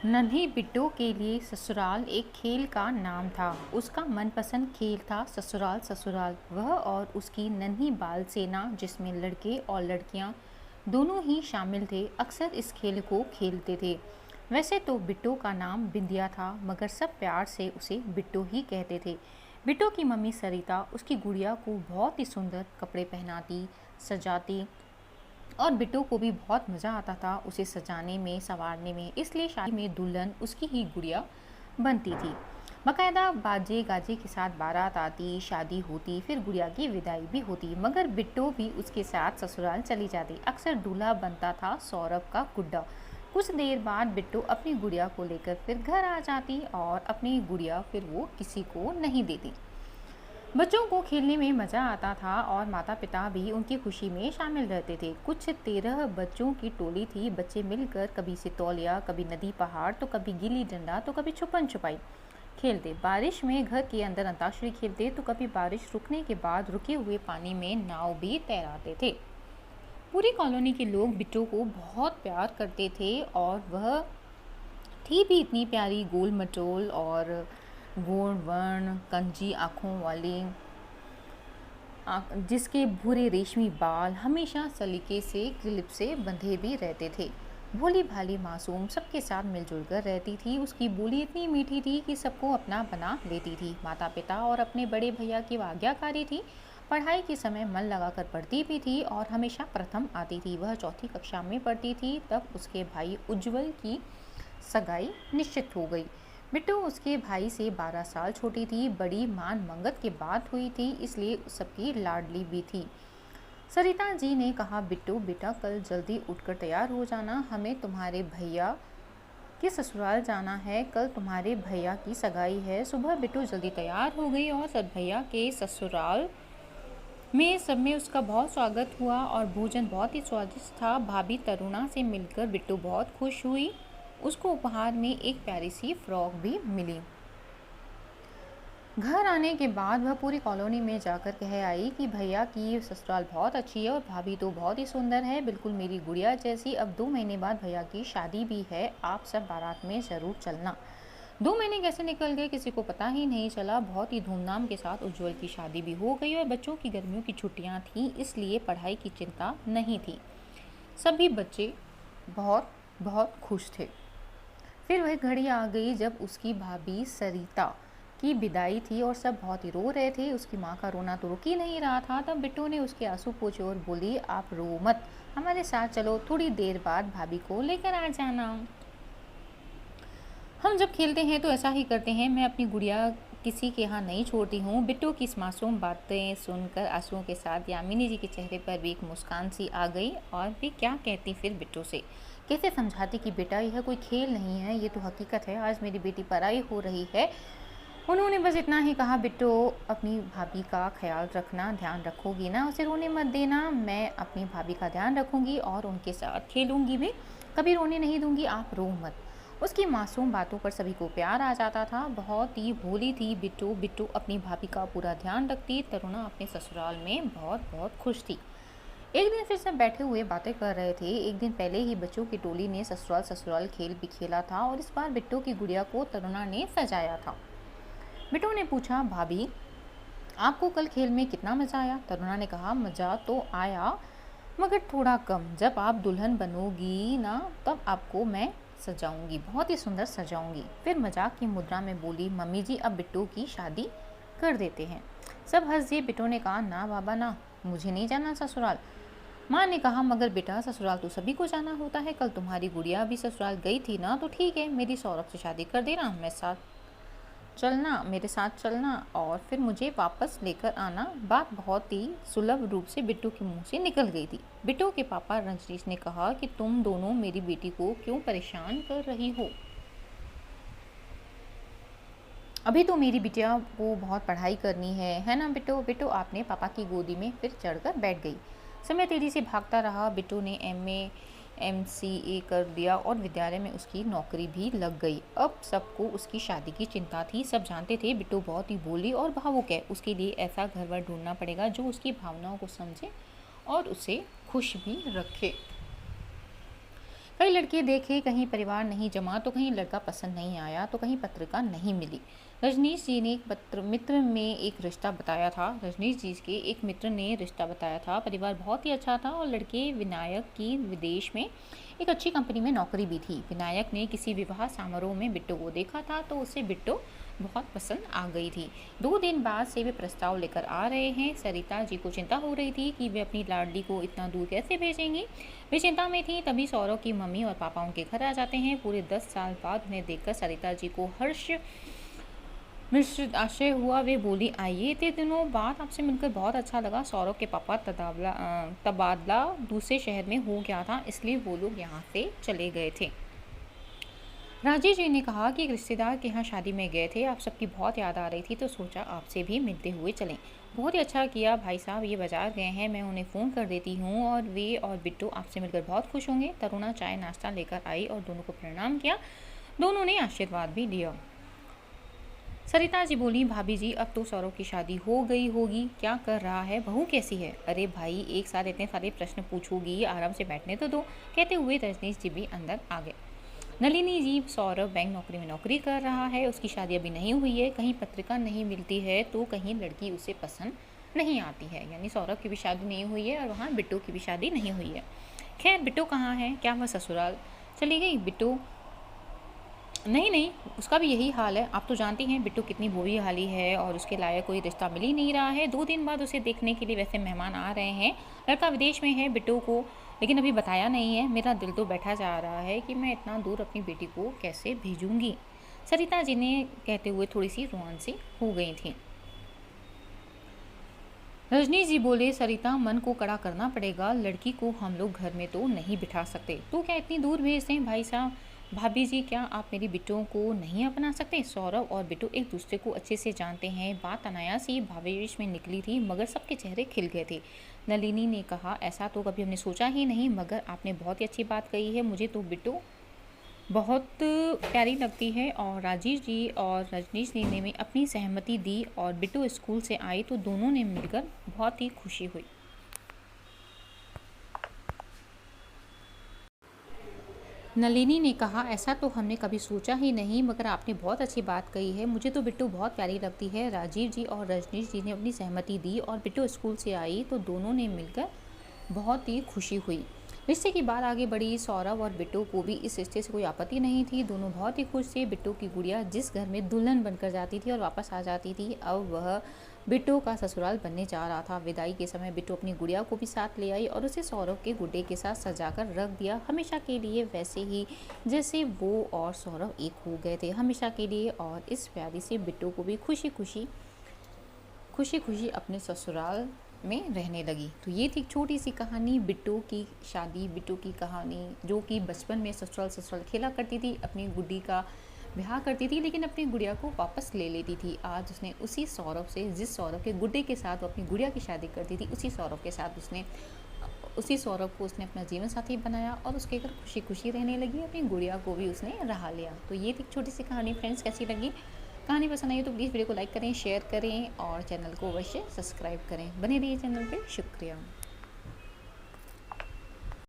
नन्ही बिट्टू के लिए ससुराल एक खेल का नाम था। उसका मनपसंद खेल था ससुराल ससुराल। वह और उसकी नन्ही बाल सेना, जिसमें लड़के और लड़कियां दोनों ही शामिल थे, अक्सर इस खेल को खेलते थे। वैसे तो बिट्टू का नाम बिंदिया था, मगर सब प्यार से उसे बिट्टू ही कहते थे। बिट्टू की मम्मी सरिता उसकी गुड़िया को बहुत ही सुंदर कपड़े पहनाती, सजाती, और बिट्टू को भी बहुत मज़ा आता था उसे सजाने में, संवारने में। इसलिए शादी में दुल्हन उसकी ही गुड़िया बनती थी। बाकायदा बाजे गाजे के साथ बारात आती, शादी होती, फिर गुड़िया की विदाई भी होती। मगर बिट्टू भी उसके साथ ससुराल चली जाती। अक्सर दूल्हा बनता था सौरभ का गुड्डा। कुछ देर बाद बिट्टू अपनी गुड़िया को लेकर फिर घर आ जाती, और अपनी गुड़िया फिर वो किसी को नहीं देती। बच्चों को खेलने में मज़ा आता था, और माता पिता भी उनकी खुशी में शामिल रहते थे। कुछ 13 बच्चों की टोली थी। बच्चे मिलकर कभी सितौलिया, कभी नदी पहाड़, तो कभी गिल्ली डंडा, तो कभी छुपन छुपाई खेलते। बारिश में घर के अंदर अंताक्षरी खेलते, तो कभी बारिश रुकने के बाद रुके हुए पानी में नाव भी तैराते थे। पूरी कॉलोनी के लोग बिट्टू को बहुत प्यार करते थे, और वह थी भी इतनी प्यारी, गोल मटोल और गोंड वर्ण, कंजी आँखों वाली, जिसके भूरे रेशमी बाल हमेशा सलीके से क्लिप से बंधे भी रहते थे। भोली भाली मासूम, सबके साथ मिलजुल कर रहती थी। उसकी बोली इतनी मीठी थी कि सबको अपना बना लेती थी। माता पिता और अपने बड़े भैया की आज्ञाकारी थी। पढ़ाई के समय मन लगाकर पढ़ती भी थी, और हमेशा प्रथम आती थी। वह चौथी कक्षा में पढ़ती थी तब उसके भाई उज्जवल की सगाई निश्चित हो गई। बिट्टू उसके भाई से 12 साल छोटी थी। बड़ी मान मंगत के बाद हुई थी, इसलिए सबकी लाडली भी थी। सरिता जी ने कहा, बिट्टू बेटा, कल जल्दी उठकर तैयार हो जाना, हमें तुम्हारे भैया के ससुराल जाना है। कल तुम्हारे भैया की सगाई है। सुबह बिट्टू जल्दी तैयार हो गई, और सब भैया के ससुराल में सब में उसका बहुत स्वागत हुआ, और भोजन बहुत ही स्वादिष्ट था। भाभी तरुणा से मिलकर बिट्टू बहुत खुश हुई। उसको उपहार में एक प्यारी सी फ्रॉक भी मिली। घर आने के बाद वह पूरी कॉलोनी में जाकर कह आई कि भैया की ससुराल बहुत अच्छी है, और भाभी तो बहुत ही सुंदर है, बिल्कुल मेरी गुड़िया जैसी। अब 2 महीने बाद भैया की शादी भी है, आप सब बारात में ज़रूर चलना। 2 महीने कैसे निकल गए किसी को पता ही नहीं चला। बहुत ही धूमधाम के साथ उज्जवल की शादी भी हो गई, और बच्चों की गर्मियों की छुट्टियां थीं, इसलिए पढ़ाई की चिंता नहीं थी। सभी बच्चे बहुत बहुत खुश थे। फिर वह घड़ी आ गई जब उसकी भाभी सरिता की विदाई थी, और सब बहुत ही रो रहे थे। उसकी माँ का रोना तो रुक ही नहीं रहा था। तब बिट्टू ने उसके आंसू पोंछे और बोली, आप रो मत, हमारे साथ चलो, थोड़ी देर बाद भाभी को लेकर आ जाना। हम जब खेलते हैं तो ऐसा ही करते हैं। मैं अपनी गुड़िया किसी के यहाँ नहीं छोड़ती हूँ। बिट्टू की इस मासूम बातें सुनकर आंसुओं के साथ यामिनी जी के चेहरे पर भी एक मुस्कान सी आ गई, और भी क्या कहती फिर बिट्टू से, कैसे समझाती कि बेटा यह कोई खेल नहीं है, ये तो हकीकत है, आज मेरी बेटी पराई हो रही है। उन्होंने बस इतना ही कहा, बिट्टू अपनी भाभी का ख्याल रखना, ध्यान रखोगी ना, उसे रोने मत देना। मैं अपनी भाभी का ध्यान रखूंगी और उनके साथ खेलूंगी भी, कभी रोने नहीं दूंगी, आप रो मत। उसकी मासूम बातों पर सभी को प्यार आ जाता था। बहुत ही भोली थी बिट्टू। बिट्टू अपनी भाभी का पूरा ध्यान रखती। तरुणा अपने ससुराल में बहुत बहुत खुश थी। एक दिन फिर सब बैठे हुए बातें कर रहे थे। एक दिन पहले ही बच्चों की टोली ने ससुराल ससुराल खेल भी खेला था, और इस बार बिट्टू की गुड़िया को तरुणा ने सजाया था। बिट्टू ने पूछा, भाभी आपको कल खेल में कितना मज़ा आया? तरुणा ने कहा, मज़ा तो आया, मगर थोड़ा कम। जब आप दुल्हन बनोगी ना, तब आपको मैं सजाऊंगी, बहुत ही सुंदर सजाऊंगी। फिर मजाक की मुद्रा में बोली, मम्मी जी अब बिट्टू की शादी कर देते हैं। सब हंस दिए। बिट्टू ने कहा, ना बाबा ना, मुझे नहीं जाना ससुराल। माँ ने कहा, मगर बेटा ससुराल तो सभी को जाना होता है। कल तुम्हारी गुड़िया भी ससुराल गई थी ना, तो ठीक है, मेरी सौरभ से शादी कर देना, मेरे साथ चलना, और फिर मुझे वापस लेकर आना। बात बहुत ही सुलभ रूप से बिट्टू के मुंह से निकल गई थी। बिट्टू के पापा रजनीश ने कहा कि तुम दोनों मेरी बेटी को क्यों परेशान कर रही हो? अभी तो मेरी बिटिया को बहुत पढ़ाई करनी है ना बिट्टू? बिट्टू आपने पापा की गोदी में फिर चढ़कर बैठ गई। समय तेजी से भागता रहा। बिट्टू ने MA MCA कर दिया, और विद्यालय में उसकी नौकरी भी लग गई। अब सबको उसकी शादी की चिंता थी। सब जानते थे बिट्टू बहुत ही भोली और भावुक है। उसके लिए ऐसा घरवार ढूंढना पड़ेगा जो उसकी भावनाओं को समझे और उसे खुश भी रखे। कई लड़के देखे, कहीं परिवार नहीं जमा, तो कहीं लड़का पसंद नहीं आया, तो कहीं पत्रिका नहीं मिली। रजनीश जी ने एक मित्र में एक रिश्ता बताया था। रजनीश जी के एक मित्र ने रिश्ता बताया था। परिवार बहुत ही अच्छा था और लड़के विनायक की विदेश में एक अच्छी कंपनी में नौकरी भी थी। विनायक ने किसी विवाह समारोह में बिट्टू को देखा था, तो उसे बिट्टू बहुत पसंद आ गई थी। 2 दिन बाद से वे प्रस्ताव लेकर आ रहे हैं। सरिता जी को चिंता हो रही थी कि वे अपनी लाडली को इतना दूर कैसे भेजेंगी। वे चिंता में थी, तभी सौरव की मम्मी और पापा उनके घर आ जाते हैं। पूरे 10 साल बाद उन्हें देखकर सरिता जी को हर्ष मिश्रित आशय हुआ। वे बोली, आइए, इतने दिनों बाद आपसे मिलकर बहुत अच्छा लगा। सौरव के पापा तबादला दूसरे शहर में हो गया था, इसलिए वो लोग यहाँ से चले गए थे। राजेश जी ने कहा कि एक रिश्तेदार के यहाँ शादी में गए थे, आप सबकी बहुत याद आ रही थी, तो सोचा आपसे भी मिलते हुए चलें। बहुत ही अच्छा किया भाई साहब, ये बाजार गए हैं, मैं उन्हें फ़ोन कर देती हूँ और वे और बिट्टू आपसे मिलकर बहुत खुश होंगे। तरुणा चाय नाश्ता लेकर आई और दोनों को प्रणाम किया। दोनों ने आशीर्वाद भी लिया। सरिता जी बोली, भाभी जी, अब तो सौरव की शादी हो गई होगी, क्या कर रहा है, बहू कैसी है? अरे भाई, एक साथ इतने सारे प्रश्न पूछोगी, आराम से बैठने तो दो, कहते हुए रजनीश जी भी अंदर आ गए। नलिनी जी, सौरव बैंक नौकरी में नौकरी कर रहा है, उसकी शादी अभी नहीं हुई है, कहीं पत्रिका नहीं मिलती है, तो कहीं लड़की उसे पसंद नहीं आती है। यानी सौरव की भी शादी नहीं हुई है और वहाँ बिट्टू की भी शादी नहीं हुई है। खैर, बिट्टू कहाँ है? क्या वह ससुराल चली गई? बिट्टू नहीं नहीं, उसका भी यही हाल है। आप तो जानती हैं बिट्टू कितनी बुरी हाली है और उसके लायक कोई रिश्ता मिल ही नहीं रहा है। 2 दिन बाद उसे देखने के लिए वैसे मेहमान आ रहे हैं। लड़का विदेश में है, बिट्टू को लेकिन अभी बताया नहीं है। मेरा दिल तो बैठा जा रहा है कि मैं इतना दूर अपनी बेटी को कैसे भेजूंगी। सरिता जी ने कहते हुए थोड़ी सी रोमांच सी हो गई थी। रजनी जी बोले, सरिता, मन को कड़ा करना पड़ेगा, लड़की को हम लोग घर में तो नहीं बिठा सकते, तो क्या इतनी दूर भेज दें? भाई साहब, भाभी जी, क्या आप मेरी बिट्टू को नहीं अपना सकते? सौरव और बिट्टू एक दूसरे को अच्छे से जानते हैं। बात अनायास ही भावेश में निकली थी, मगर सबके चेहरे खिल गए थे। नलिनी ने कहा, ऐसा तो कभी हमने सोचा ही नहीं, मगर आपने बहुत ही अच्छी बात कही है। मुझे तो बिट्टू बहुत प्यारी लगती है। और राजीव जी और रजनीश जी ने भी अपनी सहमति दी और बिट्टू स्कूल से आई तो दोनों ने मिलकर बहुत ही खुशी हुई। नलिनी ने कहा, ऐसा तो हमने कभी सोचा ही नहीं, मगर आपने बहुत अच्छी बात कही है। मुझे तो बिट्टू बहुत प्यारी लगती है। राजीव जी और रजनीश जी ने अपनी सहमति दी और बिट्टू स्कूल से आई तो दोनों ने मिलकर बहुत ही खुशी हुई। रिश्ते की बात आगे बढ़ी। सौरव और बिट्टू को भी इस रिश्ते से कोई आपत्ति नहीं थी। दोनों बहुत ही खुश थे। बिट्टू की गुड़िया जिस घर में दुल्हन बनकर जाती थी और वापस आ जाती थी, अब वह बिट्टू का ससुराल बनने जा रहा था। विदाई के समय बिट्टू अपनी गुड़िया को भी साथ ले आई और उसे सौरव के गुड्डे के साथ सजाकर रख दिया, हमेशा के लिए, वैसे ही जैसे वो और सौरव एक हो गए थे हमेशा के लिए। और इस प्यारी से बिट्टू को भी खुशी खुशी अपने ससुराल में रहने लगी। तो ये थी छोटी सी कहानी, बिट्टू की शादी, बिट्टू की कहानी, जो कि बचपन में ससुराल खेला करती थी, अपनी गुड्डी का ब्याह करती थी, लेकिन अपनी गुड़िया को वापस ले लेती थी। आज उसने उसी सौरव से, जिस सौरव के गुड्डे के साथ वो अपनी गुड़िया की शादी करती थी, उसी सौरव को उसने अपना जीवन साथी बनाया और उसके घर खुशी खुशी रहने लगी। अपनी गुड़िया को भी उसने रहा लिया। तो ये थी छोटी सी कहानी। फ्रेंड्स, कैसी लगी? कहानी पसंद आई तो प्लीज़ वीडियो को लाइक करें, शेयर करें और चैनल को अवश्य सब्सक्राइब करें। बने रहिए चैनल पे। शुक्रिया।